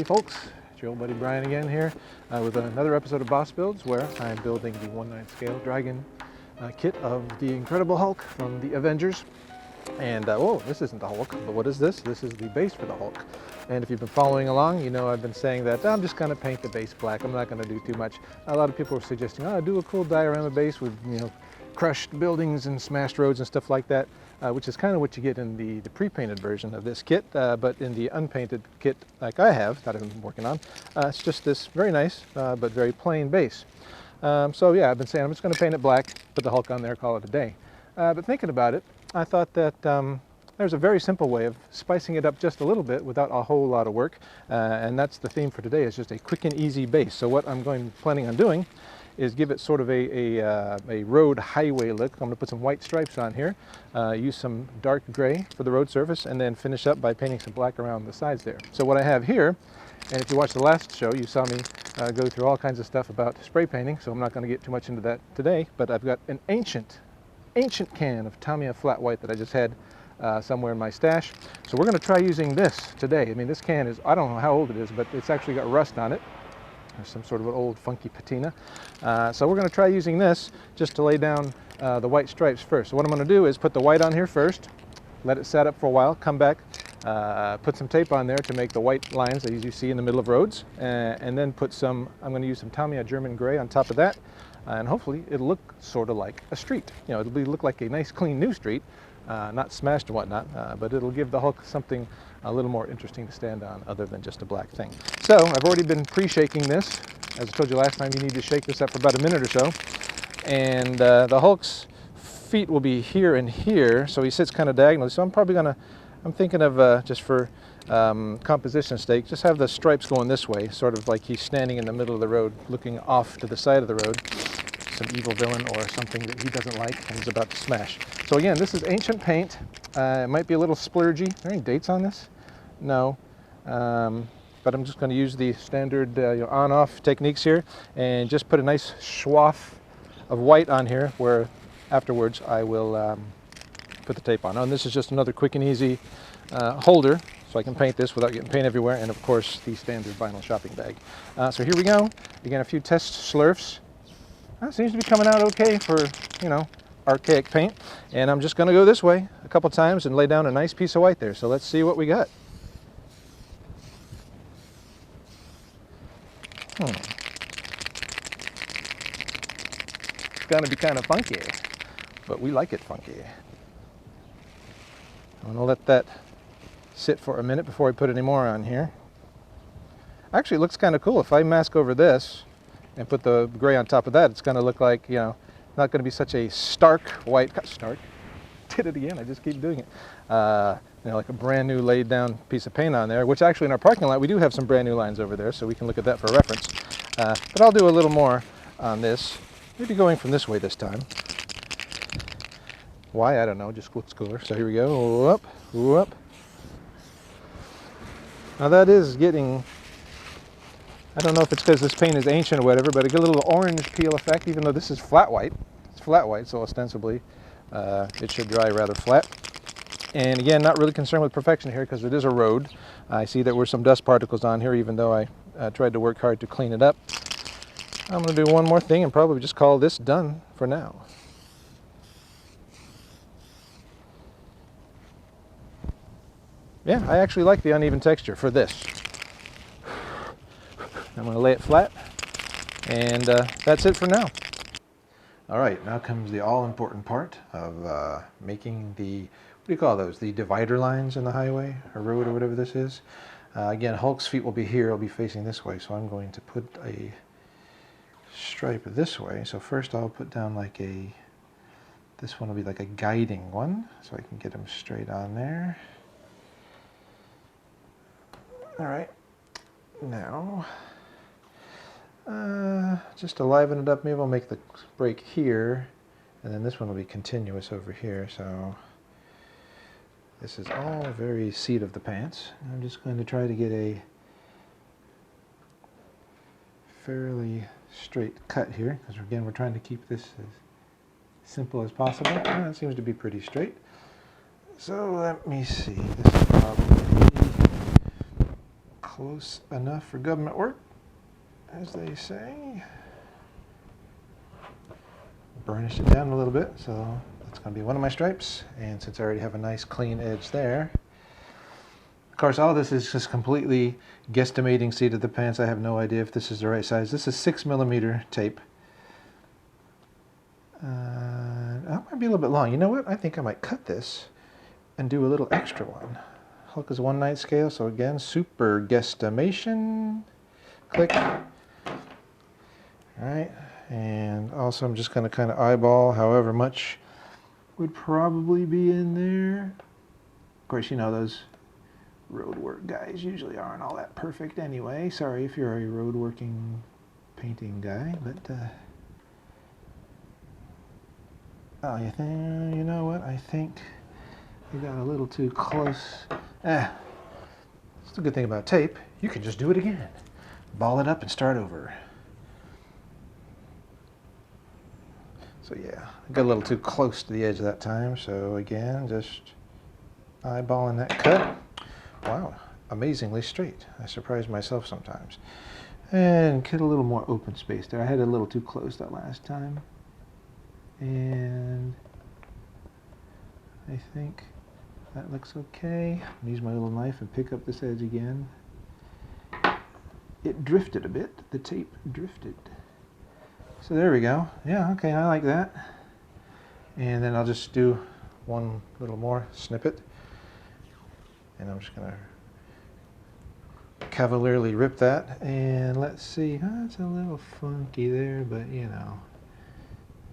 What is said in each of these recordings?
Howdy folks, it's your old buddy Brian again here with another episode of Boss Builds, where I'm building the 1/9 scale dragon kit of the Incredible Hulk from the Avengers. And whoa, this isn't the Hulk, but what is this? This is the base for the Hulk. And if you've been following along, you know I've been saying that I'm just going to paint the base black. I'm not going to do too much. A lot of people are suggesting, oh, do a cool diorama base with, you know, crushed buildings and smashed roads and stuff like that, which is kind of what you get in the pre-painted version of this kit. But in the unpainted kit, like I have, that I've been working on, it's just this very nice but very plain base. So yeah, I've been saying I'm just going to paint it black, put the Hulk on there, call it a day. But thinking about it, I thought that there's a very simple way of spicing it up just a little bit without a whole lot of work, and that's the theme for today, is just a quick and easy base. So what I'm planning on doing is give it sort of a road highway look. I'm going to put some white stripes on here, use some dark gray for the road surface, and then finish up by painting some black around the sides there. So what I have here, and if you watched the last show, you saw me go through all kinds of stuff about spray painting, so I'm not going to get too much into that today, but I've got an ancient can of Tamiya flat white that I just had somewhere in my stash. So we're going to try using this today. I mean, this can is, I don't know how old it is, but it's actually got rust on it. There's some sort of an old funky patina. So we're going to try using this just to lay down the white stripes first. So what I'm going to do is put the white on here first, let it set up for a while, come back, put some tape on there to make the white lines as you see in the middle of roads, and then put some, I'm going to use some Tamiya German gray on top of that, and hopefully it'll look sort of like a street. You know, it'll look like a nice clean new street, not smashed and whatnot, but it'll give the Hulk something a little more interesting to stand on other than just a black thing. So I've already been pre-shaking this. As I told you last time, you need to shake this up for about a minute or so. And the Hulk's feet will be here and here, so he sits kind of diagonally. So I'm probably gonna, I'm thinking of just for composition sake, just have the stripes going this way, sort of like he's standing in the middle of the road looking off to the side of the road. Some evil villain or something that he doesn't like and he's about to smash. So again, this is ancient paint. It might be a little splurgy. Are there any dates on this? No. But I'm just going to use the standard on-off techniques here and just put a nice swath of white on here, where afterwards I will put the tape on. And this is just another quick and easy holder, so I can paint this without getting paint everywhere, and of course the standard vinyl shopping bag. So here we go. Again, a few test slurfs. It seems to be coming out okay for, you know, archaic paint. And I'm just going to go this way a couple times and lay down a nice piece of white there. So let's see what we got. It's going to be kind of funky, but we like it funky. I'm going to let that sit for a minute before I put any more on here. Actually, it looks kind of cool. If I mask over this and put the gray on top of that, it's going to look like, you know, not going to be such a stark white, stark, did it again, I just keep doing it. You know, like a brand new laid down piece of paint on there, which actually in our parking lot, we do have some brand new lines over there, so we can look at that for reference. But I'll do a little more on this, maybe going from this way this time. Why, I don't know, just looks cooler. So here we go, whoop, whoop. Now that is getting, I don't know if it's because this paint is ancient or whatever, but I get a little orange peel effect, even though this is flat white. It's flat white, so ostensibly it should dry rather flat. And again, not really concerned with perfection here because it is a road. I see there were some dust particles on here, even though I tried to work hard to clean it up. I'm going to do one more thing and probably just call this done for now. Yeah, I actually like the uneven texture for this. I'm going to lay it flat, and that's it for now. All right, now comes the all-important part of making the, what do you call those, the divider lines in the highway or road or whatever this is. Again, Hulk's feet will be here, it'll be facing this way, so I'm going to put a stripe this way. So first I'll put down like a, this one will be like a guiding one, so I can get them straight on there. All right, now, just to liven it up, maybe I'll make the break here, and then this one will be continuous over here. So this is all very seat of the pants. I'm just going to try to get a fairly straight cut here, because again, we're trying to keep this as simple as possible. It seems to be pretty straight. So let me see, this is probably close enough for government work, as they say. Burnish it down a little bit, so that's going to be one of my stripes. And since I already have a nice clean edge there, of course, all this is just completely guesstimating seat of the pants. I have no idea if this is the right size. This is 6mm tape. That might be a little bit long. You know what? I think I might cut this and do a little extra one. Hulk is 1/9 scale, so again, super guesstimation. Click. All right, and also I'm just going to kind of eyeball however much would probably be in there. Of course, you know those road work guys usually aren't all that perfect anyway. Sorry if you're a road working painting guy, but oh, you know what? I think you got a little too close. It's the good thing about tape. You can just do it again. Ball it up and start over. So yeah, I got a little too close to the edge that time. So again, just eyeballing that cut. Wow, amazingly straight. I surprise myself sometimes. And get a little more open space there. I had it a little too close that last time. And I think that looks okay. I'll use my little knife and pick up this edge again. It drifted a bit. The tape drifted. So there we go. Yeah, okay, I like that. And then I'll just do one little more snippet. And I'm just going to cavalierly rip that. And let's see. It's a little funky there, but you know,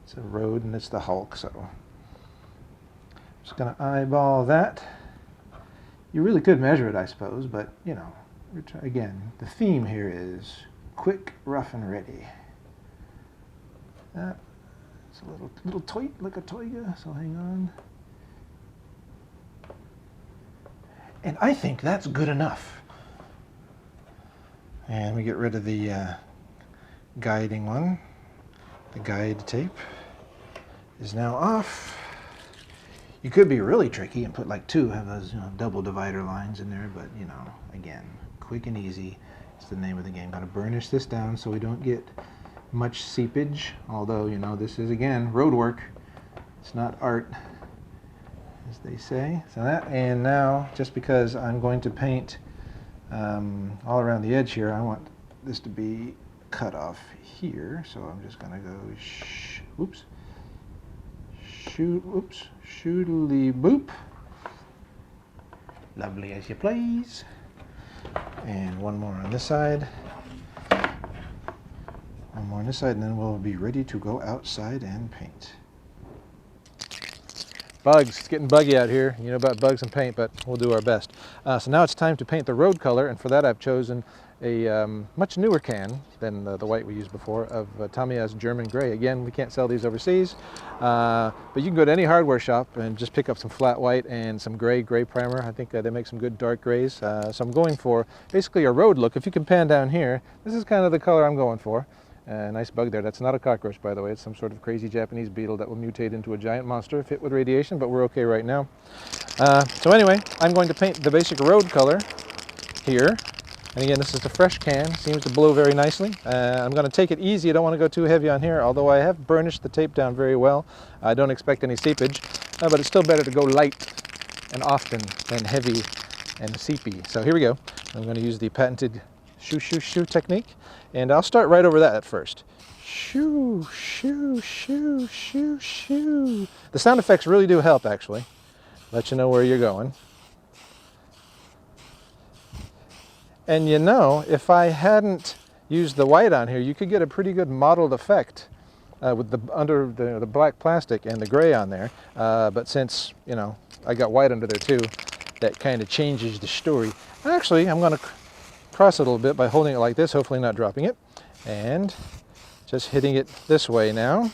it's a road and it's the Hulk, so I'm just going to eyeball that. You really could measure it, I suppose, but you know, again, the theme here is quick, rough, and ready. It's a little tight, like a toiga, so hang on. And I think that's good enough. And we get rid of the guiding one. The guide tape is now off. You could be really tricky and put like two, have those double divider lines in there, but you know, again, quick and easy. It's the name of the game. Gotta burnish this down so we don't get much seepage, although you know, this is again road work. It's not art, as they say. So that, and now just because I'm going to paint all around the edge here, I want this to be cut off here, so I'm just gonna go shootly boop, lovely as you please. And one more on this side, one more on this side, and then we'll be ready to go outside and paint. Bugs, it's getting buggy out here. You know about bugs and paint, but we'll do our best. So now it's time to paint the road color, and for that I've chosen a much newer can than the white we used before of Tamiya's German Gray. Again, we can't sell these overseas, but you can go to any hardware shop and just pick up some flat white and some gray primer. I think they make some good dark grays. So I'm going for basically a road look. If you can pan down here, this is kind of the color I'm going for. Nice bug there. That's not a cockroach, by the way. It's some sort of crazy Japanese beetle that will mutate into a giant monster if hit with radiation, but we're okay right now. So anyway, I'm going to paint the basic road color here. And again, this is the fresh can. Seems to blow very nicely. I'm going to take it easy. I don't want to go too heavy on here, although I have burnished the tape down very well. I don't expect any seepage, but it's still better to go light and often than heavy and seepy. So here we go. I'm going to use the patented shoo technique, and I'll start right over that at first. Shoo, shoo, shoo, shoo, shoo. The sound effects really do help, actually. Let you know where you're going. And you know, if I hadn't used the white on here, you could get a pretty good mottled effect with under the black plastic and the gray on there. But since, you know, I got white under there too, that kind of changes the story. Actually, I'm going to cross it a little bit by holding it like this, hopefully not dropping it, and just hitting it this way now.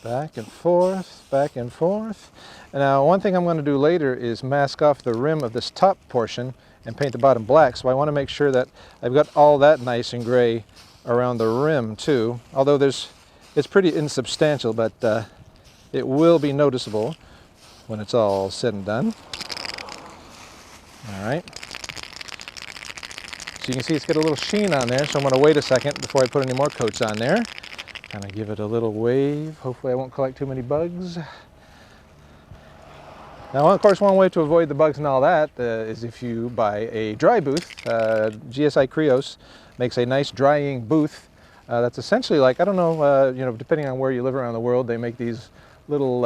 Back and forth, back and forth. And now one thing I'm going to do later is mask off the rim of this top portion and paint the bottom black, so I want to make sure that I've got all that nice and gray around the rim too, although it's pretty insubstantial, but it will be noticeable when it's all said and done. All right. You can see it's got a little sheen on there, so I'm going to wait a second before I put any more coats on there. Kind of give it a little wave. Hopefully I won't collect too many bugs. Now, of course, one way to avoid the bugs and all that is if you buy a dry booth. GSI Krios makes a nice drying booth that's essentially like, I don't know, you know, depending on where you live around the world, they make these little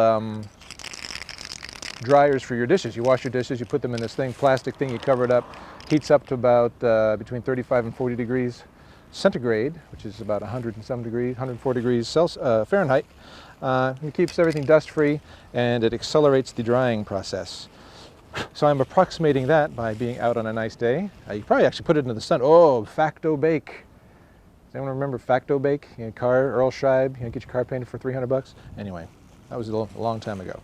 dryers for your dishes. You wash your dishes, you put them in this thing, plastic thing, you cover it up, heats up to about between 35 and 40 degrees centigrade, which is about 100 and some degrees, 104 degrees Fahrenheit. It keeps everything dust-free and it accelerates the drying process. So I'm approximating that by being out on a nice day. You probably actually put it into the sun. Oh, Facto Bake. Does anyone remember Facto Bake? You know, car, Earl Scheib, you know, get your car painted for 300 bucks. Anyway, that was a long time ago.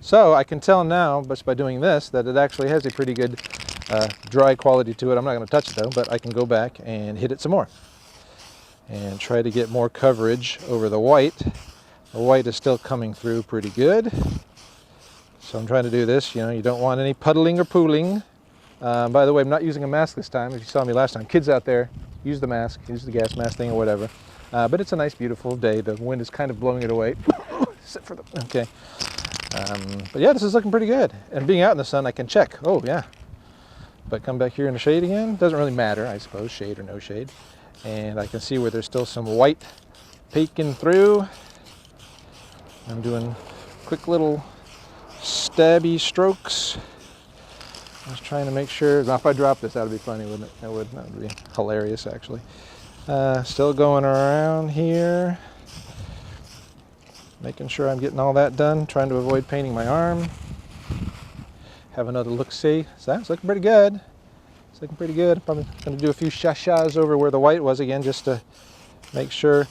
So I can tell now, just by doing this, that it actually has a pretty good dry quality to it. I'm not going to touch it though, but I can go back and hit it some more and try to get more coverage over the white. The white is still coming through pretty good. So I'm trying to do this, you know, you don't want any puddling or pooling. By the way, I'm not using a mask this time. If you saw me last time, kids out there, use the mask, use the gas mask thing or whatever. But it's a nice, beautiful day. The wind is kind of blowing it away. Okay. But yeah, this is looking pretty good. And being out in the sun, I can check. Oh yeah. But come back here in the shade again, doesn't really matter, I suppose, shade or no shade. And I can see where there's still some white peeking through. I'm doing quick little stabby strokes. Just trying to make sure. Now, if I drop this, that would be funny, wouldn't it? That would be hilarious, actually. Still going around here, making sure I'm getting all that done. Trying to avoid painting my arm. Have another look-see. So that's looking pretty good. It's looking pretty good. Probably going to do a few shashas over where the white was again, just to make sure.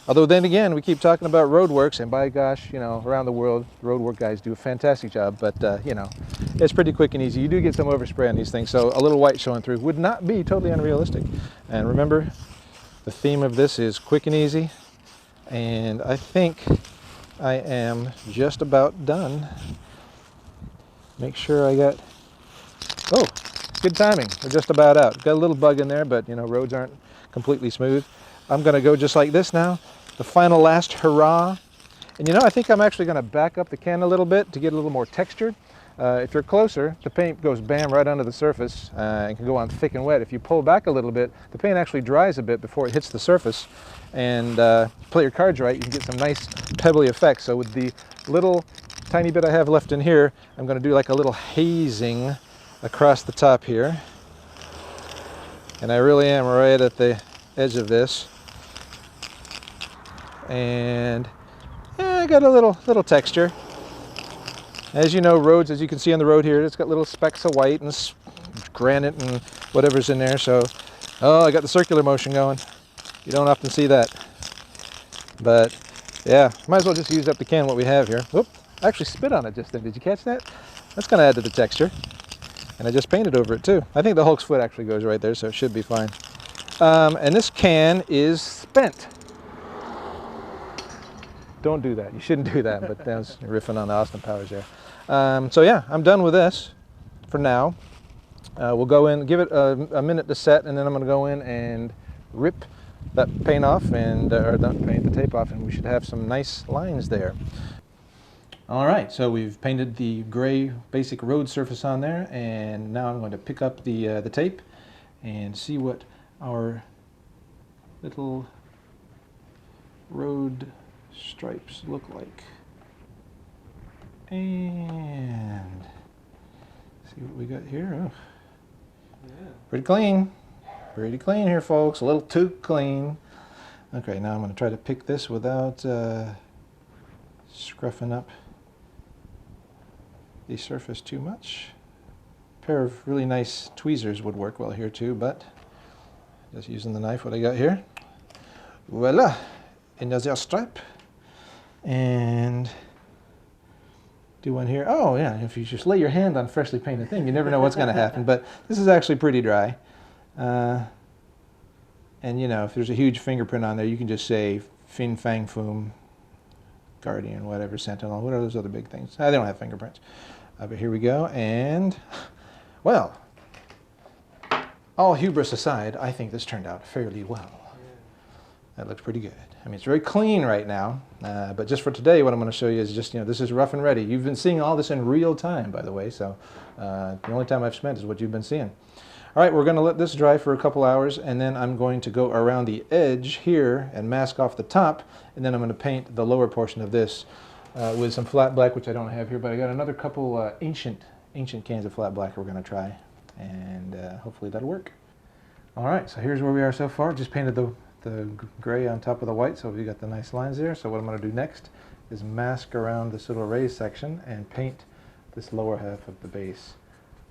Although then again, we keep talking about Roadworks, and by gosh, you know, around the world, Roadwork guys do a fantastic job, but you know, it's pretty quick and easy. You do get some overspray on these things, so a little white showing through would not be totally unrealistic. And remember, the theme of this is quick and easy, and I think I am just about done. Make sure I got, oh, good timing. We're just about out. Got a little bug in there, but you know, roads aren't completely smooth. I'm gonna go just like this now. The final last hurrah. And you know, I think I'm actually gonna back up the can a little bit to get a little more texture. If you're closer, the paint goes bam right onto the surface and can go on thick and wet. If you pull back a little bit, the paint actually dries a bit before it hits the surface. And play your cards right, you can get some nice pebbly effects. So with the little tiny bit I have left in here, I'm gonna do like a little hazing across the top here. And I really am right at the edge of this. And yeah, I got a little texture. As you know, roads, as you can see on the road here, it's got little specks of white and granite and whatever's in there. So, oh, I got the circular motion going. You don't often see that. But yeah, might as well just use up the can what we have here. Whoop, I actually spit on it just then. Did you catch that? That's gonna add to the texture. And I just painted over it too. I think the Hulk's foot actually goes right there, so it should be fine. And this can is spent. Don't do that. You shouldn't do that, but that was riffing on the Austin Powers there. So yeah, I'm done with this for now. We'll go in, give it a minute to set, and then I'm going to go in and rip that paint off, and or not paint, the tape off, and we should have some nice lines there. All right, so we've painted the gray basic road surface on there, and now I'm going to pick up the tape and see what our little road stripes look like. And see what we got here. Oh, yeah. Pretty clean. Pretty clean here, folks. A little too clean. Okay, now I'm going to try to pick this without scruffing up the surface too much. A pair of really nice tweezers would work well here too, but just using the knife, what I got here. Voila! Another stripe. And do one here. Oh yeah, if you just lay your hand on freshly painted thing, you never know what's going to happen. But this is actually pretty dry. And you know, if there's a huge fingerprint on there, you can just say Fin Fang Foom, Guardian, whatever, Sentinel, what are those other big things? They don't have fingerprints. But here we go, and well, all hubris aside, I think this turned out fairly well. That looks pretty good. I mean, it's very clean right now, but just for today, what I'm going to show you is just, this is rough and ready. You've been seeing all this in real time, by the way, so the only time I've spent is what you've been seeing. All right, we're going to let this dry for a couple hours, and then I'm going to go around the edge here and mask off the top, and then I'm going to paint the lower portion of this with some flat black, which I don't have here, but I got another couple ancient cans of flat black we're going to try, and hopefully that'll work. All right, so here's where we are so far. Just painted the gray on top of the white, so we got the nice lines there. So what I'm going to do next is mask around this little raised section and paint this lower half of the base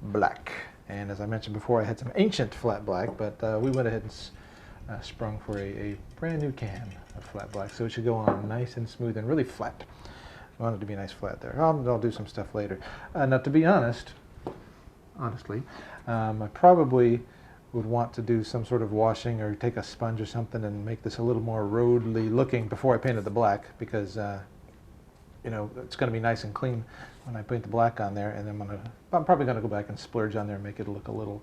black. And as I mentioned before, I had some ancient flat black, but we went ahead and sprung for a brand new can of flat black, so it should go on nice and smooth and really flat. I want it to be nice flat there. I'll do some stuff later. Now, to be honestly, I probably would want to do some sort of washing or take a sponge or something and make this a little more roadly looking before I painted the black, because it's going to be nice and clean when I paint the black on there, and then I'm probably going to go back and splurge on there and make it look a little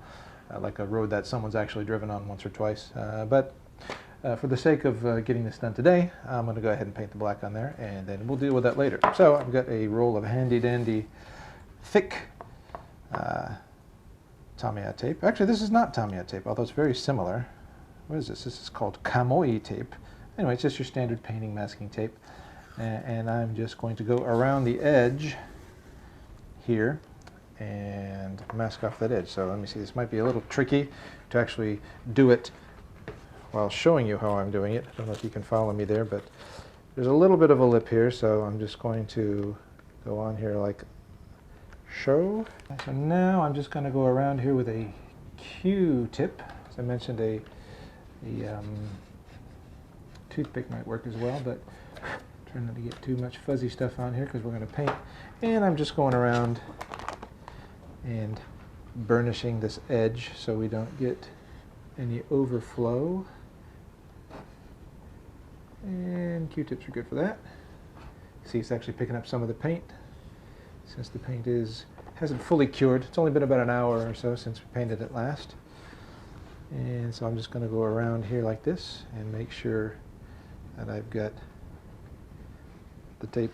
like a road that someone's actually driven on once or twice. But for the sake of getting this done today, I'm going to go ahead and paint the black on there, and then we'll deal with that later. So I've got a roll of handy dandy thick Tamiya tape. Actually, this is not Tamiya tape, although it's very similar. What is this? This is called Kamoi tape. Anyway, it's just your standard painting masking tape. And I'm just going to go around the edge here and mask off that edge. So let me see, this might be a little tricky to actually do it while showing you how I'm doing it. I don't know if you can follow me there, but there's a little bit of a lip here, so I'm just going to go on here like so. So now I'm just going to go around here with a Q-tip. As I mentioned, a toothpick might work as well, but try not to get too much fuzzy stuff on here because we're going to paint. And I'm just going around and burnishing this edge so we don't get any overflow. And Q-tips are good for that. See, it's actually picking up some of the paint. Since the paint hasn't fully cured, it's only been about an hour or so since we painted it last. And so I'm just going to go around here like this and make sure that I've got the tape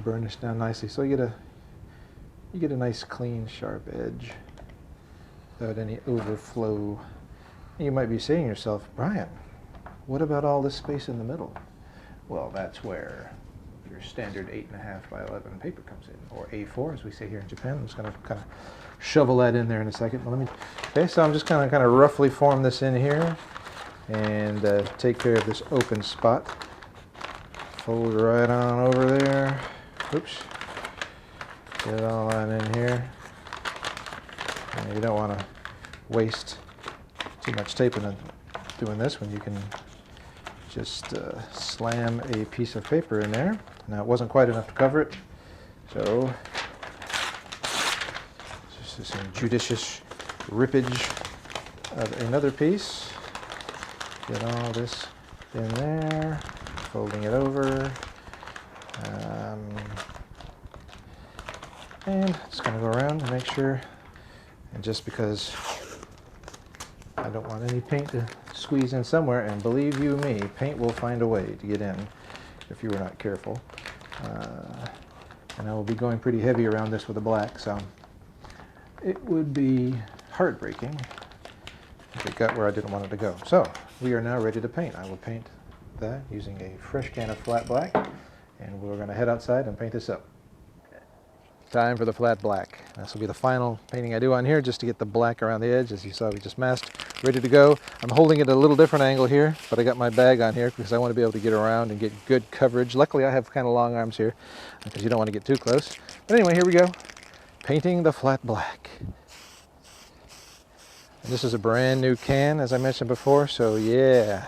burnished down nicely. So you get a nice clean sharp edge without any overflow. You might be saying to yourself, Brian, what about all this space in the middle? Well, that's where your standard 8.5 by 11 paper comes in, or A4 as we say here in Japan. I'm just going to kind of shovel that in there in a second. Okay, so I'm just going to kind of roughly form this in here and take care of this open spot. Fold right on over there. Oops. Get it all on in here. And you don't want to waste too much tape in doing this when you can just slam a piece of paper in there. Now it wasn't quite enough to cover it, so just some judicious rippage of another piece. Get all this in there, folding it over, and just going to go around and make sure, and just because I don't want any paint to squeeze in somewhere, and believe you me, paint will find a way to get in if you were not careful. And I will be going pretty heavy around this with the black, so it would be heartbreaking if it got where I didn't want it to go. So we are now ready to paint. I will paint that using a fresh can of flat black, and we're going to head outside and paint this up. Time for the flat black. This will be the final painting I do on here, just to get the black around the edge. As you saw, we just masked, ready to go. I'm holding it at a little different angle here, but I got my bag on here because I want to be able to get around and get good coverage. Luckily, I have kind of long arms here because you don't want to get too close. But anyway, here we go. Painting the flat black. And this is a brand new can, as I mentioned before, so yeah,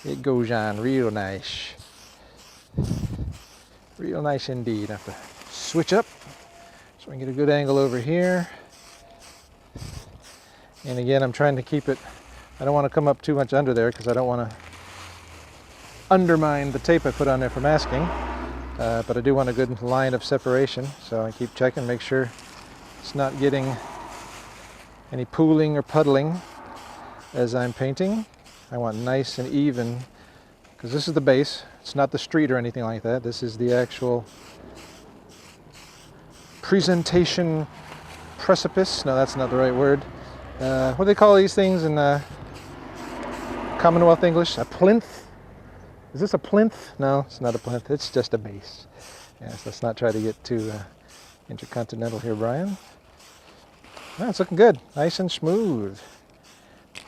it goes on real nice. Real nice indeed. I have to switch up so we can get a good angle over here. And again, I'm trying to keep it, I don't want to come up too much under there because I don't want to undermine the tape I put on there for masking. But I do want a good line of separation, so I keep checking, make sure it's not getting any pooling or puddling. as I'm painting. I want nice and even, because this is the base. It's not the street or anything like that. This is the actual presentation precipice. No, that's not the right word. What do they call these things in Commonwealth English? A plinth? Is this a plinth? No, it's not a plinth. It's just a base. Yes, let's not try to get too intercontinental here, Brian. Oh, it's looking good. Nice and smooth.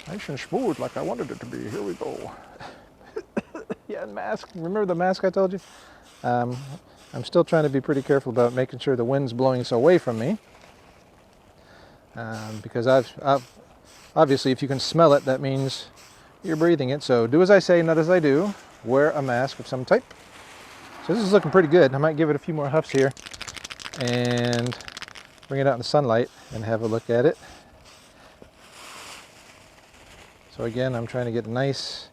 Nice and smooth like I wanted it to be. Here we go. Yeah, mask. Remember the mask I told you? I'm still trying to be pretty careful about making sure the wind's blowing so away from me. Because I've obviously, if you can smell it, that means you're breathing it. So do as I say, not as I do. Wear a mask of some type. So this is looking pretty good. I might give it a few more huffs here and bring it out in the sunlight and have a look at it. So again, I'm trying to get nice,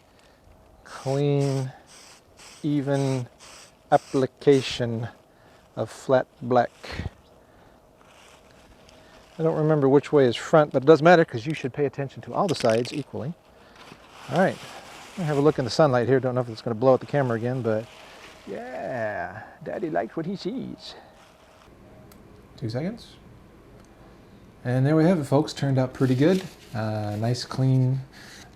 clean, even application of flat black. I don't remember which way is front, but it doesn't matter because you should pay attention to all the sides equally. All right, I'm gonna have a look in the sunlight here. Don't know if it's gonna blow out the camera again, but yeah, Daddy likes what he sees. 2 seconds. And there we have it, folks. Turned out pretty good. Nice clean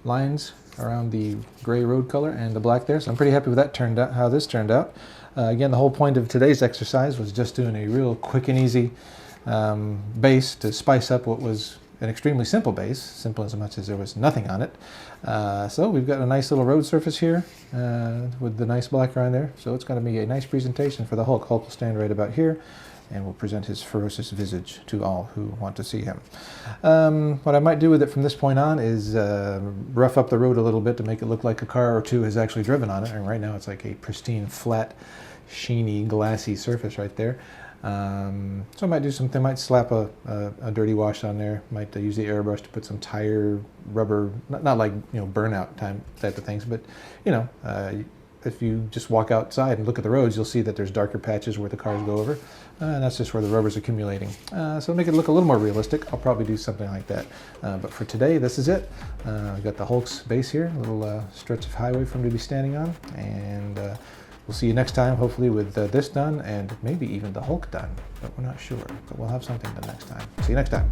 lines around the gray road color and the black there. So I'm pretty happy with that how this turned out. Again, the whole point of today's exercise was just doing a real quick and easy base to spice up what was an extremely simple base, simple as much as there was nothing on it. So we've got a nice little road surface here with the nice black around there. So it's going to be a nice presentation for the Hulk. Hulk will stand right about here and will present his ferocious visage to all who want to see him. What I might do with it from this point on is rough up the road a little bit to make it look like a car or two has actually driven on it. And right now it's like a pristine, flat, sheeny, glassy surface right there. So I might do something, might slap a dirty wash on there, might use the airbrush to put some tire rubber, not like, you know, burnout type of things, but, you know, if you just walk outside and look at the roads, you'll see that there's darker patches where the cars go over, and that's just where the rubber's accumulating. So to make it look a little more realistic, I'll probably do something like that. But for today, this is it. I've got the Hulk's base here, a little stretch of highway for him to be standing on, and we'll see you next time, hopefully with this done, and maybe even the Hulk done, but we're not sure. But we'll have something done next time. See you next time.